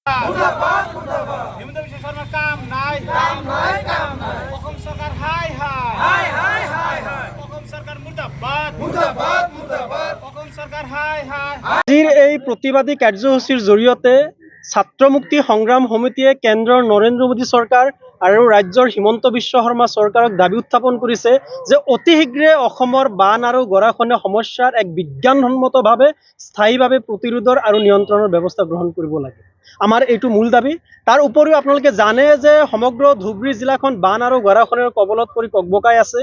মুৰ্দাবাদ মুৰ্দাবাদ হিমন্ত বিশ্ব শৰ্মাৰ কাম নাই অসম সৰকাৰ হাই অসম সৰকাৰ মুৰ্দাবাদ অসম সৰকাৰ হাই আজিৰ এই প্ৰতিবাদী কাৰ্যসূচীৰ জৰিয়তে ছাত্ৰ মুক্তি সংগ্ৰাম সমিতিয়ে কেন্দ্ৰৰ নৰেন্দ্ৰ মোদী চৰকাৰ আৰু ৰাজ্যৰ হিমন্ত বিশ্ব শৰ্মা চৰকাৰক দাবী উত্থাপন কৰিছে যে অতি শীঘ্ৰে অসমৰ বান আৰু গৰাখহনীয়া সমস্যাৰ এক বিজ্ঞানসন্মতভাৱে স্থায়ীভাৱে প্ৰতিৰোধৰ আৰু নিয়ন্ত্ৰণৰ ব্যৱস্থা গ্ৰহণ কৰিব লাগে। আমাৰ এইটো মূল দাবী। তাৰ উপৰিও আপোনালোকে জানে যে সমগ্ৰ ধুবুৰী জিলাখন বান আৰু গৰাখহনীয়াৰ কবলত পৰি ককবকাই আছে।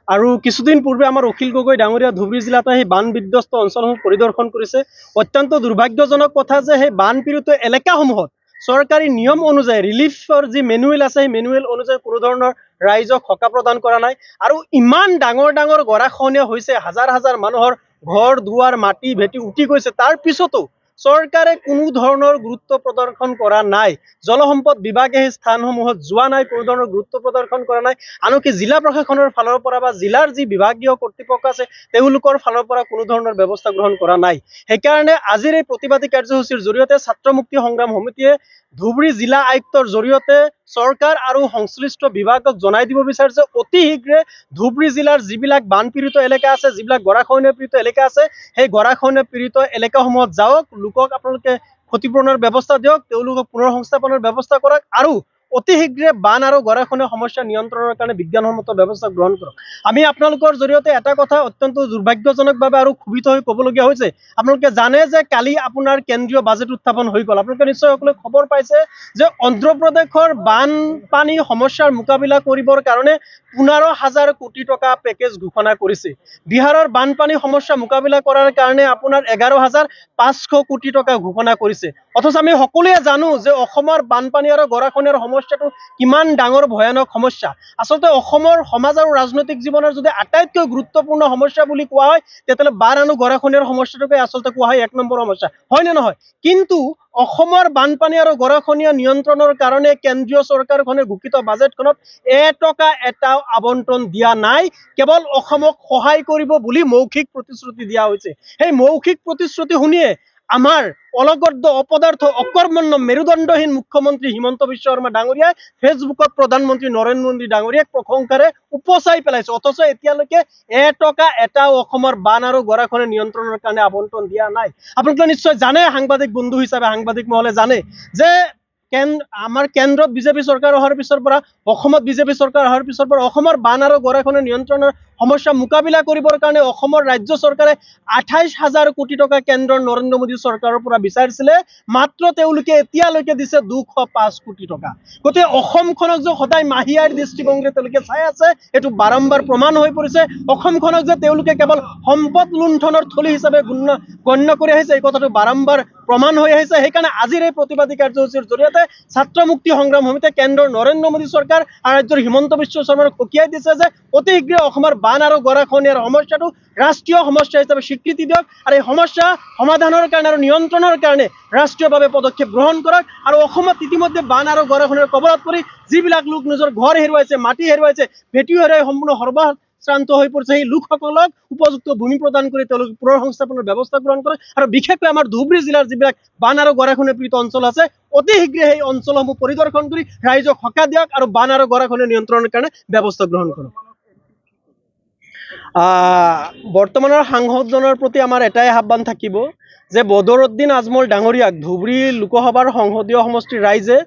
আৰু কিছুদিন পূৰ্বে আমাৰ অখিল গগৈ ডাঙৰীয়া ধুবুৰী জিলাত সেই বান বিধ্বস্ত অঞ্চলসমূহ পৰিদৰ্শন কৰিছে। অত্যন্ত দুৰ্ভাগ্যজনক কথা যে সেই বান পীড়িত এলেকাসমূহত চৰকাৰী নিয়ম অনুযায়ী ৰিলিফৰ যি মেনুৱেল আছে সেই মেনুৱেল অনুযায়ী কোনো ধৰণৰ ৰাইজক সকাহ প্ৰদান কৰা নাই। আৰু ইমান ডাঙৰ ডাঙৰ গৰাখহনীয়া হৈছে, হাজাৰ হাজাৰ মানুহৰ ঘৰ দুৱাৰ মাটি ভেটি উটি গৈছে, তাৰ পিছতো চৰকাৰে কোনো ধৰণৰ গুৰুত্ব প্ৰদৰ্শন কৰা নাই। জলসম্পদ বিভাগে সেই স্থানসমূহত যোৱা নাই, কোনো ধৰণৰ গুৰুত্ব প্ৰদৰ্শন কৰা নাই। আনকি জিলা প্ৰশাসনৰ ফালৰ পৰা বা জিলাৰ যি বিভাগীয় কৰ্তৃপক্ষ আছে তেওঁলোকৰ ফালৰ পৰা কোনো ধৰণৰ ব্যৱস্থা গ্ৰহণ কৰা নাই। সেইকাৰণে আজিৰ এই প্ৰতিবাদী কাৰ্যসূচীৰ জৰিয়তে ছাত্ৰ মুক্তি সংগ্ৰাম সমিতিয়ে ধুবুৰী জিলা আয়ুক্তৰ জৰিয়তে চৰকাৰ আৰু সংশ্লিষ্ট বিভাগক জনাই দিব বিচাৰিছে অতি শীঘ্ৰে ধুবুৰী জিলাৰ যিবিলাক বানপীড়িত এলেকা আছে, যিবিলাক গৰাখহনীয়া পীড়িত এলেকা আছে, সেই গৰাখহনীয়া পীড়িত এলেকাসমূহত যাওক, লোকক আপোনালোকে ক্ষতিপূৰণৰ ব্যৱস্থা দিয়ক, তেওঁলোকক পুনৰ সংস্থাপনৰ ব্যৱস্থা কৰক আৰু অতি শীঘ্ৰে বান আৰু গৰাখহনীয়া সমস্যা নিয়ন্ত্ৰণৰ কাৰণে বিজ্ঞানসন্মত ব্যৱস্থা গ্ৰহণ কৰক। আমি আপোনালোকৰ জৰিয়তে এটা কথা অত্যন্ত দুৰ্ভাগ্যজনকভাৱে আৰু ক্ষোভিত হৈ ক'বলগীয়া হৈছে। আপোনালোকে জানে যে কালি আপোনাৰ কেন্দ্ৰীয় বাজেট উত্থাপন হৈ গ'ল। আপোনালোকে নিশ্চয় সকলোৱে খবৰ পাইছে যে অন্ধ্ৰপ্ৰদেশৰ বানপানী সমস্যাৰ মোকাবিলা কৰিবৰ কাৰণে 15,000 কোটি টকা পেকেজ ঘোষণা কৰিছে। বিহাৰৰ বানপানী সমস্যা মোকাবিলা কৰাৰ কাৰণে আপোনাৰ 11,500 কোটি টকা ঘোষণা কৰিছে। অথচ আমি সকলোৱে জানো যে অসমৰ বানপানী আৰু গৰাখহনীয়াৰ সমস্যাটো কিমান ডাঙৰ ভয়ানক সমস্যা। আচলতে অসমৰ সমাজ আৰু ৰাজনৈতিক জীৱনৰ যদি আটাইতকৈ গুৰুত্বপূৰ্ণ সমস্যা বুলি কোৱা হয় তেতিয়াহ'লে বান আৰু গৰাখহনীয়াৰ সমস্যাটোকে আচলতে কোৱা হয় 1 নম্বৰ সমস্যা, হয় নে নহয়? কিন্তু অসমৰ বানপানী আৰু গৰাখহনীয়া নিয়ন্ত্ৰণৰ কাৰণে কেন্দ্ৰীয় চৰকাৰখনে ঘোষিত বাজেটখনত এটকা এটাও আবণ্টন দিয়া নাই। কেৱল অসমক সহায় কৰিব বুলি মৌখিক প্ৰতিশ্ৰুতি দিয়া হৈছে। সেই মৌখিক প্ৰতিশ্ৰুতি শুনিয়ে আমাৰ অলগদ্য অপদাৰ্থ অকৰ্মণ্য মেৰুদণ্ডহীন মুখ্যমন্ত্ৰী হিমন্ত বিশ্ব শৰ্মা ডাঙৰীয়াই ফেচবুকত প্ৰধানমন্ত্ৰী নৰেন্দ্ৰ মোদী ডাঙৰীয়াক প্ৰশংসাৰে উপচাই পেলাইছে। অথচ এতিয়ালৈকে এটকা এটাও অসমৰ বান আৰু গৰাখহনীয়া নিয়ন্ত্ৰণৰ কাৰণে আবণ্টন দিয়া নাই। আপোনালোকে নিশ্চয় জানে, সাংবাদিক বন্ধু হিচাপে সাংবাদিক মহলে জানে যে আমাৰ কেন্দ্ৰত বিজেপি চৰকাৰ অহাৰ পিছৰ পৰা, অসমত বিজেপি চৰকাৰ অহাৰ পিছৰ পৰা অসমৰ বান আৰু গৰাখহনীয়া নিয়ন্ত্ৰণৰ সমস্যা মোকাবিলা কৰিবৰ কাৰণে অসমৰ ৰাজ্য চৰকাৰে 28,000 কোটি টকা কেন্দ্ৰৰ নৰেন্দ্ৰ মোদী চৰকাৰৰ পৰা বিচাৰিছিলে। মাত্ৰ তেওঁলোকে এতিয়ালৈকে দিছে 205 কোটি টকা। গতিকে অসমখনক যে সদায় মাহিয়াৰ দৃষ্টিভংগীৰে তেওঁলোকে চাই আছে, এইটো বাৰম্বাৰ প্ৰমাণ হৈ পৰিছে। অসমখনক যে তেওঁলোকে কেৱল সম্পদ লুণ্ঠনৰ থলী হিচাপে গণ্য কৰি আহিছে, এই কথাটো বাৰম্বাৰ প্ৰমাণ হৈ আহিছে। সেইকাৰণে আজিৰ এই প্ৰতিবাদী কাৰ্যসূচীৰ জৰিয়তে ছাত্ৰ মুক্তি সংগ্ৰাম সমিতিয়ে কেন্দ্ৰৰ নৰেন্দ্ৰ মোদী চৰকাৰ আৰু ৰাজ্যৰ হিমন্ত বিশ্ব শৰ্মাক সকীয়াই দিছে যে অতি শীঘ্ৰে অসমৰ বান আৰু গৰাখহনীয়াৰ সমস্যাটো ৰাষ্ট্ৰীয় সমস্যা হিচাপে স্বীকৃতি দিয়ক আৰু এই সমস্যা সমাধানৰ কাৰণে আৰু নিয়ন্ত্ৰণৰ কাৰণে ৰাষ্ট্ৰীয়ভাৱে পদক্ষেপ গ্ৰহণ কৰক। আৰু অসমত ইতিমধ্যে বান আৰু গৰাখহনীয়াৰ কবলত পৰি যিবিলাক লোক নিজৰ ঘৰ হেৰুৱাইছে, মাটি হেৰুৱাইছে, ভেটি হেৰুৱাই সম্পূৰ্ণ সৰ্বশ্ৰান্ত হৈ পৰিছে, সেই লোকসকলক উপযুক্ত ভূমি প্ৰদান কৰি তেওঁলোক পুনৰ সংস্থাপনৰ ব্যৱস্থা গ্ৰহণ কৰে। আৰু বিশেষকৈ আমাৰ ধুবুৰী জিলাৰ যিবিলাক বান আৰু গৰাখহনীয়া পীড়িত অঞ্চল আছে, অতি শীঘ্ৰে সেই অঞ্চলসমূহ পৰিদৰ্শন কৰি ৰাইজক সকাহ দিয়ক আৰু বান আৰু গৰাখহনীয়া নিয়ন্ত্ৰণৰ কাৰণে ব্যৱস্থা গ্ৰহণ কৰক। বৰ্তমানৰ সাংসদজনৰ প্ৰতি আমাৰ এটাই আহ্বান থাকিব যে বদৰুদ্দিন আজমল ডাঙৰীয়াক ধুবুৰী লোকসভাৰ সংসদীয় সমষ্টিৰ ৰাইজে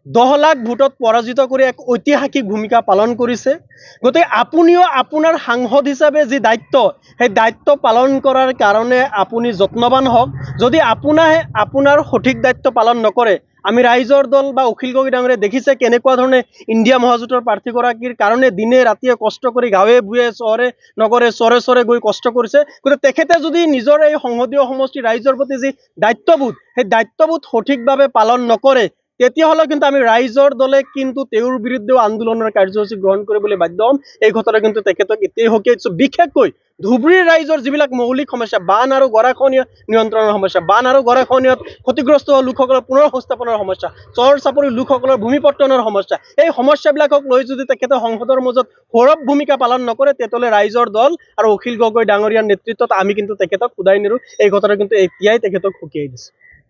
10 লাখ ভোটত পৰাজিত কৰি এক ঐতিহাসিক ভূমিকা পালন কৰিছে। গতিকে আপুনিও আপোনাৰ সাংসদ হিচাপে যি দায়িত্ব, সেই দায়িত্ব পালন কৰাৰ কাৰণে আপুনি যত্নৱান হওক। যদি আপোনাৰ সঠিক দায়িত্ব পালন নকৰে, আমি ৰাইজৰ দল বা অখিল গগৈ ডাঙৰীয়াই দেখিছে কেনেকুৱা ধৰণে ইণ্ডিয়া মহাজোঁটৰ প্ৰাৰ্থীগৰাকীৰ কাৰণে দিনে ৰাতিয়ে কষ্ট কৰি গাঁৱে ভূঞে চহৰে নগৰে চৰে চৰে গৈ কষ্ট কৰিছে। গতিকে তেখেতে যদি নিজৰ এই সংসদীয় সমষ্টিৰ ৰাইজৰ প্ৰতি যি দায়িত্ববোধ, সেই দায়িত্ববোধ সঠিকভাৱে পালন নকৰে, তেতিয়াহ'লে কিন্তু আমি ৰাইজৰ দলে কিন্তু তেওঁৰ বিৰুদ্ধেও আন্দোলনৰ কাৰ্যসূচী গ্ৰহণ কৰিবলৈ বাধ্য হ'ম। এই ঘটনা কিন্তু তেখেতক এতিয়াই সকীয়াই দিছোঁ। বিশেষকৈ ধুবুৰীৰ ৰাইজৰ যিবিলাক মৌলিক সমস্যা, বান আৰু গৰাখহনীয়া নিয়ন্ত্ৰণৰ সমস্যা, বান আৰু গৰাখহনীয়াত ক্ষতিগ্ৰস্ত হোৱা লোকসকলৰ পুনৰ সংস্থাপনৰ সমস্যা, চৰ চাপৰি লোকসকলৰ ভূমিপট্টনৰ সমস্যা, এই সমস্যাবিলাকক লৈ যদি তেখেতে সংসদৰ মাজত সৌৰভ ভূমিকা পালন নকৰে, তেতিয়াহ'লে ৰাইজৰ দল আৰু অখিল গগৈ ডাঙৰীয়াৰ নেতৃত্বত আমি কিন্তু তেখেতক উদাই নিৰো। এই ঘটনা কিন্তু এতিয়াই তেখেতক সকীয়াই দিছে।